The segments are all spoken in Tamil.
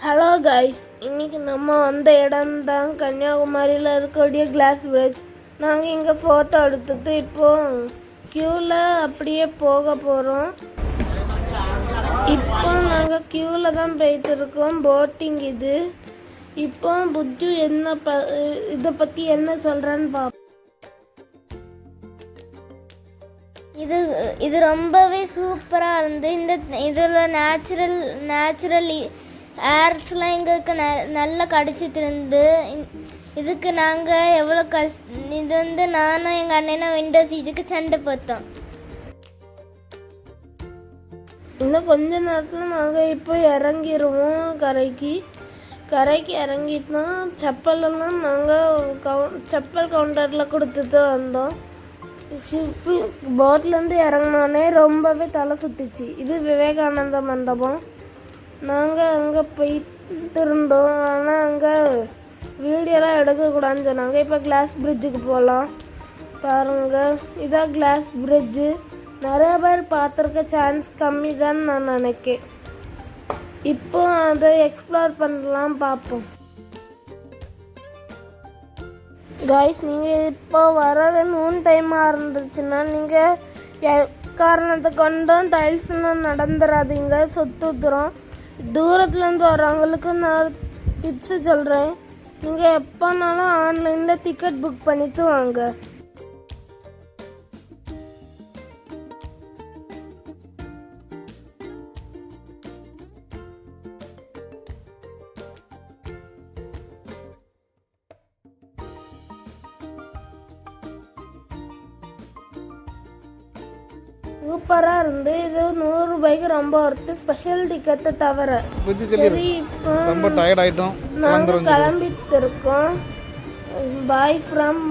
ஹலோ கைஸ், இன்னைக்கு நம்ம வந்த இடம் தான் கன்னியாகுமரியில் இருக்கக்கூடிய கிளாஸ் பிரிட்ஜ். நாங்கள் இங்கே ஃபோட்டோ எடுத்துட்டு இப்போ க்யூவில் அப்படியே போக போகிறோம். இப்போ நாங்கள் க்யூவில் தான் போயிட்டு இருக்கோம். போட்டிங் இது. இப்போ புஜ்ஜு என்ன இதை பற்றி என்ன சொல்கிறான்னு பார்ப்போம். இது ரொம்பவே சூப்பராக இருந்து இதில் நேச்சுரல் ஏர்ஸ்லாம் எங்களுக்கு நல்லா கிடச்சிட்டு இருந்து. இதுக்கு நாங்கள் எவ்வளோ இது நானும் எங்கள் அண்ணனும் விண்டோ சீட்டுக்கு சண்டை பார்த்தோம். இன்னும் கொஞ்ச நேரத்தில் நாங்கள் இப்போ இறங்கிடுவோம். கரைக்கு இறங்கிட்டோம். செப்பலெல்லாம் நாங்கள் செப்பல் கவுண்டரில் கொடுத்துட்டு வந்தோம். ஷிப்பு போட்லேருந்து இறங்கினோடனே ரொம்பவே தலை சுற்றிச்சு. இது விவேகானந்த மண்டபம். நாங்கள் அங்கே போயிட்டு இருந்தோம். ஆனால் அங்கே வீடியோலாம் எடுக்கக்கூடாதுன்னு சொன்னாங்க. இப்போ கிளாஸ் பிரிட்ஜுக்கு போகலாம். பாருங்கள், இதான் கிளாஸ் பிரிட்ஜு. நிறைய பேர் பார்த்துருக்க சான்ஸ் கம்மி தான் நான் நினைக்கிறேன். இப்போ அதை எக்ஸ்ப்ளோர் பண்ணலாம், பார்ப்போம். கைஸ், நீங்கள் இப்போ வர்றது நூன் டைமாக இருந்துச்சுன்னா நீங்கள் காரணத்தை கொண்டும் டைல்ஸ்லாம் நடந்துடாதீங்க. சுற்றுத்துறோம். தூரத்துலேருந்து வர்றவங்களுக்கு நான் டிப்ஸு சொல்கிறேன். நீங்கள் எப்போனாலும் ஆன்லைனில் டிக்கெட் புக் பண்ணிட்டு வாங்க. சூப்பராக இருந்து. இது 100 ரூபாய்க்கு ரொம்ப ஒர்த்து. ஸ்பெஷல் டிக்கெட்டை தவிர. சரி, இப்போ ரொம்ப டயர்ட் ஆகிட்டோம். நாங்கள் கிளம்பிட்டு இருக்கோம். Bye from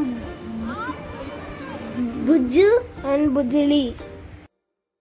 Bujju and புஜ்ஜிலி.